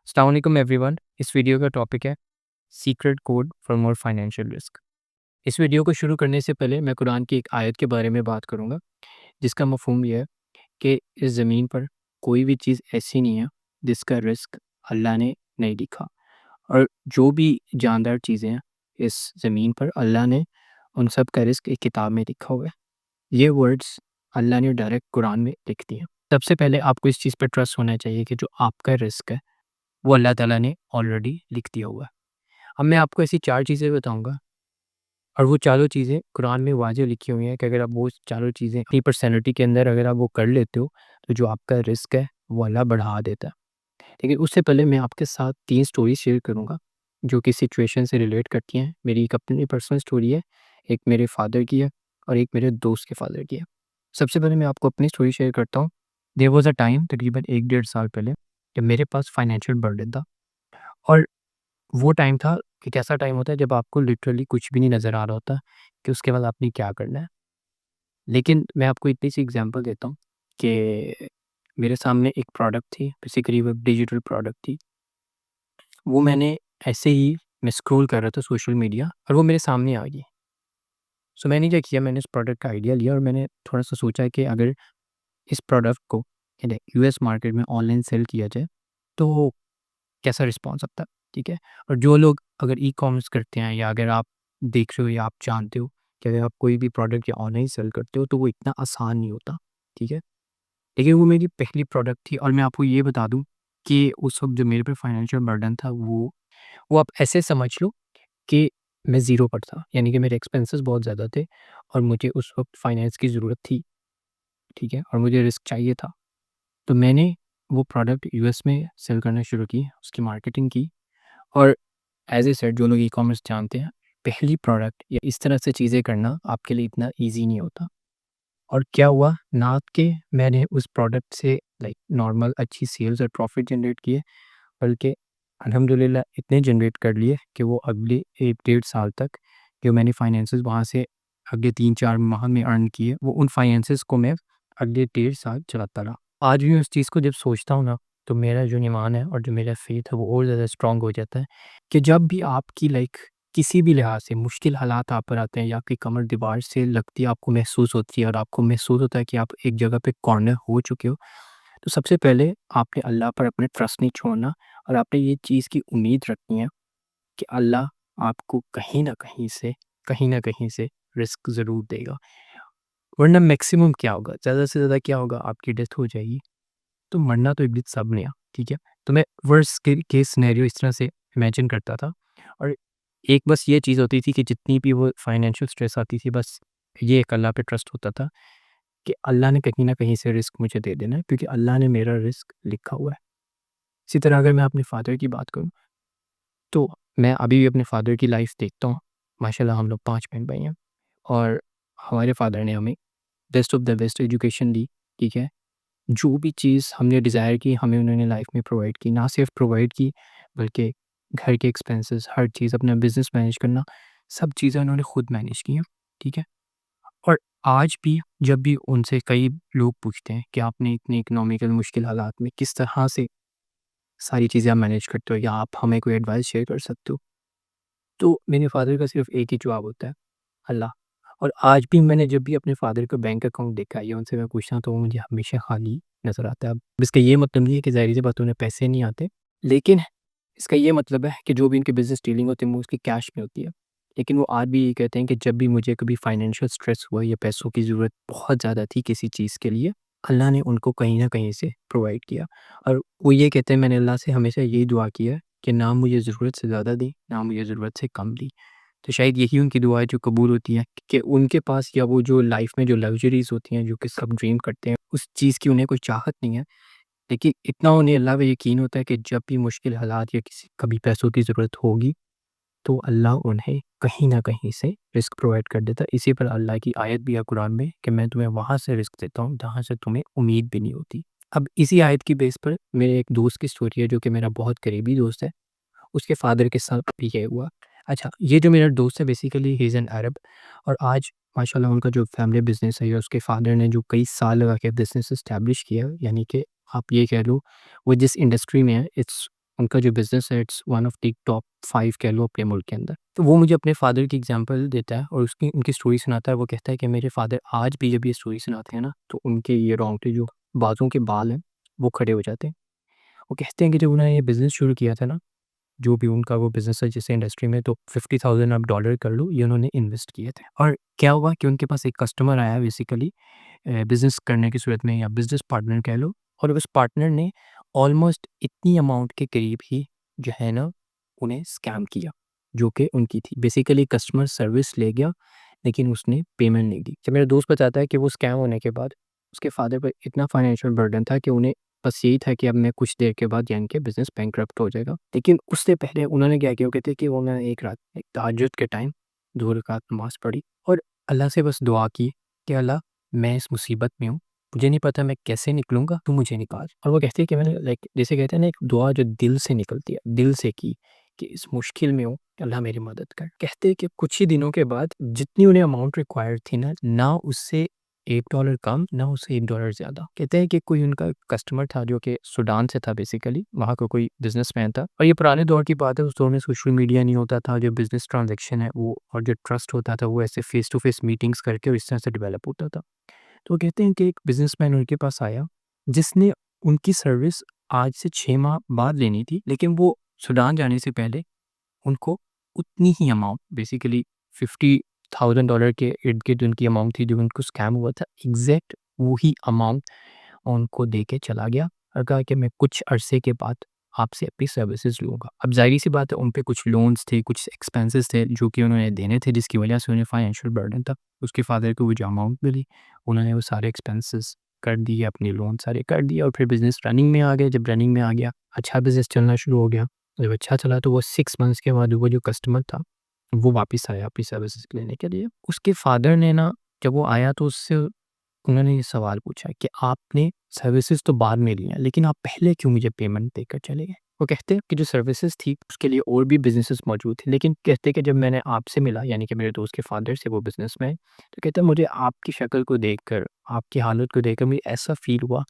अस्सलाम वालेकुम एवरीवन। इस वीडियो का टॉपिक है secret code for more financial risk. इस वीडियो को शुरू करने से पहले मैं कुरान की एक आयत के बारे में बात करूंगा, जिसका मफहूम यह है कि इस ज़मीन पर कोई भी चीज़ ऐसी नहीं है जिसका रिस्क अल्लाह ने नहीं लिखा। और जो भी जानदार चीज़ें हैं इस ज़मीन पर, अल्लाह ने उन सब का रिस्क एक किताब में लिखा हुआ है। ये वर्ड्स अल्लाह ने डायरेक्ट कुरान में लिख दिए। सबसे पहले आपको इस चीज़ पर ट्रस्ट होना चाहिए कि जो आपका रिस्क है वो अल्लाह ताला ने ऑलरेडी लिख दिया हुआ है। अब मैं आपको ऐसी 4 चीज़ें बताऊँगा और वो चारों चीज़ें कुरान में वाज़िह लिखी हुई हैं कि अगर आप वो चारों चीज़ें अपनी पर्सनैलिटी के अंदर अगर आप वो कर लेते हो, तो जो आपका रिस्क है वो अल्लाह बढ़ा देता है। लेकिन उससे पहले मैं आपके साथ 3 स्टोरी शेयर करूँगा, जो कि सिचुएशन से रिलेट करती हैं। मेरी एक अपनी पर्सनल स्टोरी है, एक मेरे फादर की है और एक मेरे दोस्त के फादर की है। सबसे पहले मैं आपको अपनी स्टोरी शेयर करता हूँ। देयर वाज़ अ टाइम तकरीबन 1 डेढ़ साल पहले जब मेरे पास फाइनेंशियल बर्डन था। और वो टाइम था कि कैसा टाइम होता है जब आपको लिटरली कुछ भी नहीं नज़र आ रहा होता कि उसके बाद आपने क्या करना है। लेकिन मैं आपको इतनी सी एग्ज़ाम्पल देता हूँ कि मेरे सामने एक प्रोडक्ट थी, बेसिकली वो डिजिटल प्रोडक्ट थी। वो मैंने ऐसे ही मैं स्क्रॉल कर रहा था सोशल मीडिया और वो मेरे सामने आ गई। सो मैंने क्या किया, मैंने इस प्रोडक्ट का आइडिया लिया और मैंने थोड़ा-सा सोचा कि अगर इस प्रोडक्ट को यूएस मार्केट में ऑनलाइन सेल किया जाए, तो कैसा रिस्पॉन्स आता है, ठीक है? और जो लोग अगर ई-कॉमर्स करते हैं या अगर आप देख रहे हो या आप जानते हो कि अगर आप कोई भी प्रोडक्ट या ऑनलाइन सेल करते हो तो वो इतना आसान नहीं होता, ठीक है? लेकिन वो मेरी पहली प्रोडक्ट थी और मैं आपको ये बता दूँ कि उस वक़्त जो मेरे पे फाइनेंशियल बर्डन था वो आप ऐसे समझ लो कि मैं ज़ीरो पर था, यानी कि मेरे एक्सपेंसेस बहुत ज़्यादा थे और मुझे उस वक़्त फाइनेंस की ज़रूरत थी, ठीक है? और मुझे रिस्क चाहिए था। तो मैंने वो प्रोडक्ट यूएस में सेल करना शुरू की, उसकी मार्केटिंग की। और एज़ ए सेड जो लोग ई-कॉमर्स जानते हैं, पहली प्रोडक्ट या इस तरह से चीज़ें करना आपके लिए इतना ईज़ी नहीं होता। और क्या हुआ ना कि मैंने उस प्रोडक्ट से लाइक नॉर्मल अच्छी सेल्स और प्रॉफ़िट जनरेट किए, बल्कि अल्हम्दुलिल्लाह इतने जनरेट कर लिए कि वो अगले 1 डेढ़ साल तक जो मैंने फाइनेंसेस वहाँ से अगले 3-4 माह में अर्न किए, वो उन फाइनेंसेस को मैं अगले डेढ़ साल चलाता रहा। आज भी मैं उस चीज़ को जब सोचता हूँ ना, तो मेरा जो ईमान है और जो मेरा फ़ेथ है वो और ज़्यादा स्ट्रॉन्ग हो जाता है कि जब भी आपकी लाइक किसी भी लिहाज से मुश्किल हालात आप पर आते हैं या आपकी कमर दीवार से लगती है, आपको महसूस होती है और आपको महसूस होता है कि आप एक जगह पे कॉर्नर हो चुके हो, तो सबसे पहले आपने अल्लाह पर अपने ट्रस्ट नहीं छोड़ना और आपने ये चीज़ की उम्मीद रखनी है कि अल्लाह आपको कहीं न कहीं से रिस्क ज़रूर देगा। वरना मैक्सिमम क्या होगा, ज़्यादा से ज़्यादा क्या होगा, आपकी डेथ हो जाएगी। तो मरना तो एक दिन सब ने, ठीक है? तो मैं वर्स्ट के केस सिनेरियो इस तरह से इमेजिन करता था और एक बस ये चीज़ होती थी कि जितनी भी वो फाइनेंशियल स्ट्रेस आती थी, बस ये एक अल्लाह पे ट्रस्ट होता था कि अल्लाह ने कहीं न कहीं से रिस्क मुझे दे देना है, क्योंकि अल्लाह ने मेरा रिस्क लिखा हुआ है। इसी तरह अगर मैं अपने फ़ादर की बात करूँ, तो मैं अभी भी अपने फ़ादर की लाइफ़ देखता हूँ। माशाल्लाह हम लोग 5 बहन-भाई हैं और हमारे फ़ादर ने हमें best of the best education दी, ठीक है? जो भी चीज़ हमने डिज़ायर की, हमें उन्होंने लाइफ़ में प्रोवाइड की। ना सिर्फ प्रोवाइड की, बल्कि घर के एक्सपेंसेस, हर चीज़, अपना बिज़नेस मैनेज करना, सब चीज़ें उन्होंने खुद मैनेज की हैं, ठीक है? और आज भी जब भी उनसे कई लोग पूछते हैं कि आपने इतने इकोनॉमिकल मुश्किल हालात में किस तरह से सारी चीज़ें आप मैनेज करते हो या आप हमें कोई एडवाइस शेयर कर सकते हो? तो मेरे फ़ादर का सिर्फ़ एक ही जवाब होता है, अल्लाह। और आज भी मैंने जब भी अपने फ़ादर का बैंक अकाउंट देखा है या उनसे मैं पूछता हूँ तो वो मुझे हमेशा खाली नज़र आता है। अब इसका ये मतलब नहीं है कि ज़ाहिर-सी बात है उन्हें पैसे नहीं आते, लेकिन इसका ये मतलब है कि जो भी इनकी बिज़नेस डीलिंग होती है वो उसकी कैश में होती है। लेकिन वो आज भी ये कहते हैं कि जब भी मुझे कभी फाइनेंशियल स्ट्रेस हुआ या पैसों की ज़रूरत बहुत ज़्यादा थी किसी चीज़ के लिए, अल्लाह ने उनको कहीं न कहीं से प्रोवाइड किया। और वो ये कहते हैं, मैंने अल्लाह से हमेशा यही दुआ की है कि ना मुझे ज़रूरत से ज़्यादा दी, ना मुझे ज़रूरत से कम दी। तो शायद यही उनकी दुआ है जो कबूल होती है कि उनके पास या वो जो लाइफ़ में जो लग्ज़रीज़ होती हैं, जो कि सब ड्रीम करते हैं, उस चीज़ की उन्हें कोई चाहत नहीं है। लेकिन इतना उन्हें अल्लाह पे यकीन होता है कि जब भी मुश्किल हालात या किसी कभी पैसों की ज़रूरत होगी, तो अल्लाह उन्हें कहीं न कहीं से रिस्क प्रोवाइड कर देता है। इसी पर अल्लाह की आयत भी है कुरान में कि मैं तुम्हें वहाँ से रिस्क देता हूँ, जहाँ से तुम्हें उम्मीद भी नहीं होती। अब इसी आयत की बेस पर मेरे एक दोस्त की स्टोरी है, जो कि मेरा बहुत करीबी दोस्त है। उसके फ़ादर के साथ भी ये हुआ। अच्छा, ये जो मेरा दोस्त है basically he is an Arab और आज माशाल्लाह उनका जो फैमिली बिज़नेस है या उसके फ़ादर ने जो कई साल लगा के बिज़नेस एस्टेब्लिश किया, यानी कि आप ये कह लो वो जिस इंडस्ट्री में है, इट्स उनका जो बिज़नेस है it's one of the top 5 कह लो अपने मुल्क के अंदर। तो वो मुझे अपने फ़ादर की एग्ज़ाम्पल देता है और उसकी उनकी स्टोरी सुनाता है। वो कहता है कि मेरे फ़ादर आज भी जब ये स्टोरी सुनाते हैं ना, तो उनके ये रोंगटे जो बाज़ों के बाल हैं, वो खड़े हो जाते हैं। वो कहते हैं कि जब उन्होंने ये बिज़नेस शुरू किया था ना, जो भी उनका वो बिज़नेस है जिस इंडस्ट्री में, तो $50,000 आप डॉलर कर लो, ये उन्होंने इन्वेस्ट किए थे। और क्या हुआ कि उनके पास एक कस्टमर आया बेसिकली बिज़नेस करने की सूरत में, या बिज़नेस पार्टनर कह लो, और उस पार्टनर ने ऑलमोस्ट इतनी अमाउंट के करीब ही जो है ना, उन्हें स्कैम किया, जो कि उनकी थी। बेसिकली कस्टमर सर्विस ले गया, लेकिन उसने पेमेंट नहीं दी। जब मेरा दोस्त बताता है कि वो स्कैम होने के बाद उसके फादर पर इतना फाइनेंशियल बर्डन था कि उन्हें बस यही था कि अब मैं कुछ देर के बाद यानी कि बिज़नेस बैंकरप्ट हो जाएगा। लेकिन उससे पहले उन्होंने क्या किया, वो कहते हैं कि उन्होंने एक रात एक तहज्जुद के टाइम 2 रकात नमाज़ पढ़ी और अल्लाह से बस दुआ की कि अल्लाह, मैं इस मुसीबत में हूँ, मुझे नहीं पता मैं कैसे निकलूँगा, तू मुझे निकाल। और वो कहते हैं कि मैंने लाइक जैसे कहते हैं ना, एक दुआ जो दिल से निकलती है, दिल से की कि इस मुश्किल में हूँ, अल्लाह मेरी मदद कर। कहते हैं कि कुछ ही दिनों के बाद जितनी उन्हें अमाउंट रिक्वायर्ड थी ना, ना उससे $1 कम, ना उससे $1 ज़्यादा। कहते हैं कि कोई उनका कस्टमर था जो कि सूडान से था बेसिकली, वहाँ का कोई बिज़नेसमैन था और ये पुराने दौर की बात है, उस दौर में सोशल मीडिया नहीं होता था, जो बिज़नेस ट्रांज़ैक्शन है वो और जो ट्रस्ट होता था वो ऐसे फ़ेस टू फ़ेस मीटिंग्स करके और इस तरह से डेवलप होता था। तो वो कहते हैं कि एक बिज़नेसमैन उनके पास आया, जिसने उनकी सर्विस आज से 6 माह बाद लेनी थी, लेकिन वो सूडान जाने से पहले उनको उतनी ही अमाउंट बेसिकली $50,000 के इर्द-गिर्द उनकी अमाउंट थी जो उनको स्कैम हुआ था, एग्ज़ैक्ट वही अमाउंट उनको दे के चला गया और कहा कि मैं कुछ अरसे के बाद आपसे अपनी सर्विसेज़ लूँगा। अब ज़ाहिर-सी बात है, उन पे कुछ लोन्स थे, कुछ एक्सपेंसेस थे जो कि उन्होंने देने थे, जिसकी वजह से उन्हें फाइनेंशियल बर्डन था। उसके फादर को वो जो अमाउंट मिली, उन्होंने वो सारे एक्सपेंसेस कर दिए, अपने लोन सारे कर दिए और फिर बिज़नेस रनिंग में आ गया। जब रनिंग में आ गया, अच्छा बिज़नेस चलना शुरू हो गया। जब अच्छा चला तो वो 6 मंथ्स के बाद वो जो कस्टमर था, वो वापस आया अपनी सर्विसेज़ लेने के लिए। उसके फादर ने ना, जब वो आया तो उससे उन्होंने ये सवाल पूछा कि आपने सर्विसेज़ तो बाद में ली हैं, लेकिन आप पहले क्यों मुझे पेमेंट देकर चले गए? वो कहते हैं कि जो सर्विसेज़ थी उसके लिए और भी बिज़नेसेस मौजूद थे, लेकिन कहते हैं कि जब मैंने आपसे मिला यानी कि मेरे दोस्त के फादर से, वो बिज़नेसमैन, तो कहते हैं मुझे आपकी शक्ल को देखकर, आपकी हालत को देखकर मुझे ऐसा फ़ील हुआ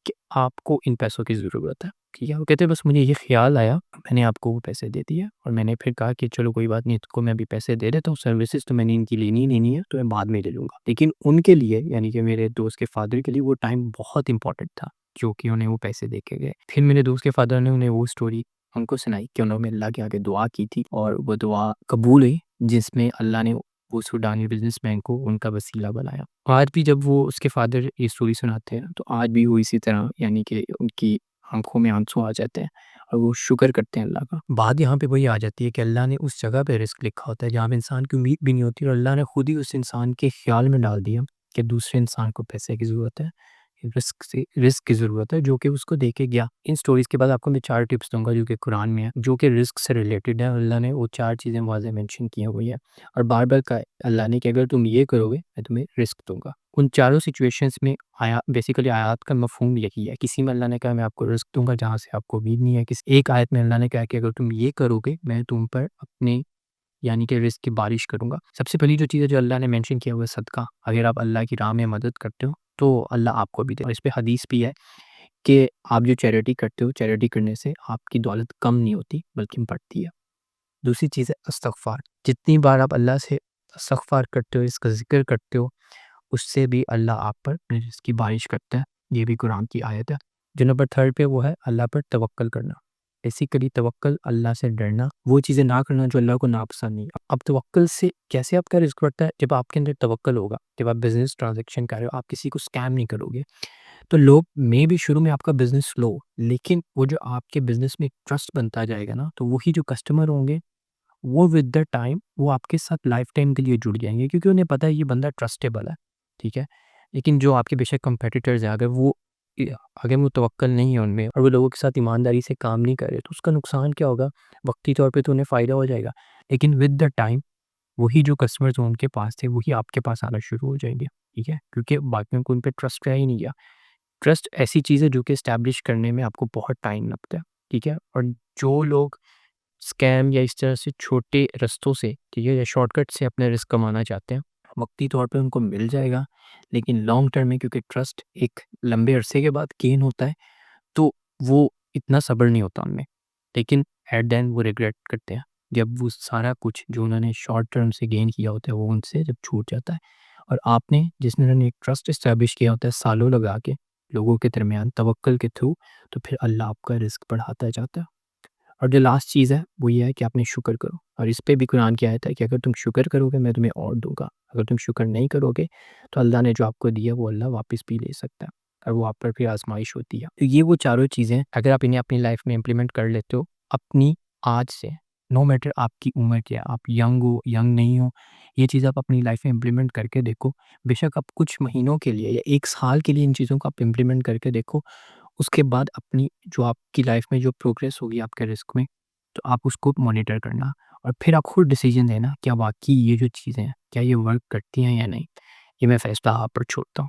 कि आपको इन पैसों की ज़रूरत है, ठीक है? वो कहते हैं बस मुझे ये ख़्याल आया, मैंने आपको वो पैसे दे दिए और मैंने फिर कहा कि चलो कोई बात नहीं, इसको मैं अभी पैसे दे देता हूँ, सर्विसेज़ तो मैंने इनकी लेनी ही लेनी है, तो मैं बाद में ले लूँगा। लेकिन उनके लिए यानी कि मेरे दोस्त के फादर के लिए वो टाइम बहुत इम्पोर्टेंट था, जो कि उन्हें वो पैसे दे के गए। फिर मेरे दोस्त के फादर ने उन्हें वो स्टोरी उनको सुनाई कि उन्होंने अल्लाह के आगे दुआ की थी और वो दुआ कबूल हुई, जिसमें अल्लाह ने वो सूडानी बिज़नेसमैन को उनका वसीला बनाया। आज भी जब वो उसके फादर ये स्टोरी सुनाते हैं, तो आज भी वो इसी तरह यानी कि उनकी आँखों में आँसू आ जाते हैं और वो शुक्र करते हैं अल्लाह का। बात यहाँ पे वही आ जाती है कि अल्लाह ने उस जगह पे रिज़्क लिखा होता है जहाँ पे इंसान की उम्मीद भी नहीं होती और अल्लाह ने खुद ही उस इंसान के ख़्याल में डाल दिया कि दूसरे इंसान को पैसे की ज़रूरत है, रिस्क की ज़रूरत है, जो कि उसको दे के गया। इन स्टोरीज़ के बाद आपको मैं 4 टिप्स दूँगा जो कि कुरान में है, जो कि रिस्क से रिलेटेड है। अल्लाह ने वो 4 चीज़ें वाज़ेह मेंशन की हुई है और बार-बार कहा है अल्लाह ने कि अगर तुम ये करोगे, मैं तुम्हें रिस्क दूँगा। उन चारों सिचुएशंस में आया बेसिकली आयत का मफ़हूम यही है। किसी में अल्लाह ने कहा मैं आपको रिस्क दूँगा जहाँ से आपको उम्मीद नहीं है। किसी एक आयत में अल्लाह ने कहा कि अगर तुम ये करोगे, मैं तुम पर अपने यानी कि रिज़्क की बारिश करूँगा। सबसे पहली जो चीज़ है जो अल्लाह ने मेंशन किया हुआ है सदका। अगर आप अल्लाह की राह में मदद करते हो, तो अल्लाह आपको भी दे और इस पे हदीस भी है कि आप जो चैरिटी करते हो, चैरिटी करने से आपकी दौलत कम नहीं होती बल्कि बढ़ती है। दूसरी चीज़ है इस्तग़फ़ार। जितनी बार आप अल्लाह से इस्तग़फ़ार करते हो, इसका ज़िक्र करते हो, उससे भी अल्लाह आप पर अपने रिज़्क की बारिश करता है। ये भी कुरान की आयत है। जो नंबर 3 पे वो है अल्लाह पर तवक्कल करना। बेसिकली तवक्कल अल्लाह से डरना, वो चीज़ें ना करना जो अल्लाह को नापसंद नहीं है। अब तवक्कल से कैसे आपका रिज़्क बढ़ता है? जब आपके अंदर तवक्कल होगा, जब आप बिज़नेस ट्रांज़ैक्शन कर रहे हो, आप किसी को स्कैम नहीं करोगे। तो लोग मे बी शुरू में आपका बिज़नेस स्लो, लेकिन वो जो आपके बिज़नेस में ट्रस्ट बनता जाएगा ना, तो वही जो कस्टमर होंगे वो विद द टाइम वो आपके साथ लाइफ टाइम के लिए जुड़ जाएँगे क्योंकि उन्हें पता है ये बंदा ट्रस्टेबल है, ठीक है? लेकिन जो आपके बेशक कॉम्पिटिटर्स हैं अगर वो तवक्कल नहीं है उनमें और वो लोगों के साथ ईमानदारी से काम नहीं कर रहे, तो उसका नुकसान क्या होगा? वक़्ती तौर पे तो उन्हें फ़ायदा हो जाएगा, लेकिन विद द टाइम वही जो कस्टमर्स उनके पास थे, वही आपके पास आना शुरू हो जाएँगे, ठीक है? क्योंकि बाकियों को उन पे ट्रस्ट रह ही नहीं गया। ट्रस्ट ऐसी चीज़ है जो कि एस्टेब्लिश करने में आपको बहुत टाइम लगता है, ठीक है? और जो लोग स्कैम या इस तरह से छोटे रास्तों से, ठीक है, या शॉर्टकट से अपना रिस्क कमाना चाहते हैं, वक्ती तौर पे उनको मिल जाएगा, लेकिन लॉन्ग टर्म में क्योंकि ट्रस्ट एक लंबे अरसे के बाद गेन होता है, तो वो इतना सब्र नहीं होता उनमें। लेकिन एट द एंड वो रिग्रेट करते हैं जब वो सारा कुछ जो उन्होंने शॉर्ट टर्म से गेन किया होता है वो उनसे जब छूट जाता है। और आपने जिसने उन्होंने एक ट्रस्ट इस्टेब्लिश किया होता है सालों लगा के लोगों के दरमियान तवक्कल के थ्रू, तो फिर अल्लाह आपका रिस्क बढ़ाता जाता है। और जो लास्ट चीज़ है वो ये है कि आपने शुक्र करो, और इस पे भी कुरान की आयत है कि अगर तुम शुक्र करोगे मैं तुम्हें और दूँगा। अगर तुम शुक्र नहीं करोगे तो अल्लाह ने जो आपको दिया वो अल्लाह वापस भी ले सकता है, और वो आप पर फिर आज़माइश होती है। तो ये वो चारों चीज़ें अगर आप इन्हें अपनी लाइफ़ में इम्प्लीमेंट कर लेते हो अपनी आज से, नो मैटर आपकी उम्र क्या है, आप यंग हो, यंग नहीं हो, ये चीज़ आप अपनी लाइफ़ में इम्प्लीमेंट करके देखो। बेशक आप कुछ महीनों के लिए या 1 साल के लिए इन चीज़ों को आप इम्प्लीमेंट करके देखो। उसके बाद अपनी जो आपकी लाइफ में जो प्रोग्रेस होगी आपके रिस्क में, तो आप उसको मॉनिटर करना और फिर आप खुद डिसीजन लेना क्या वाक़ई ये जो चीज़ें हैं, क्या ये वर्क करती हैं या नहीं? ये मैं फ़ैसला आप पर छोड़ता हूँ।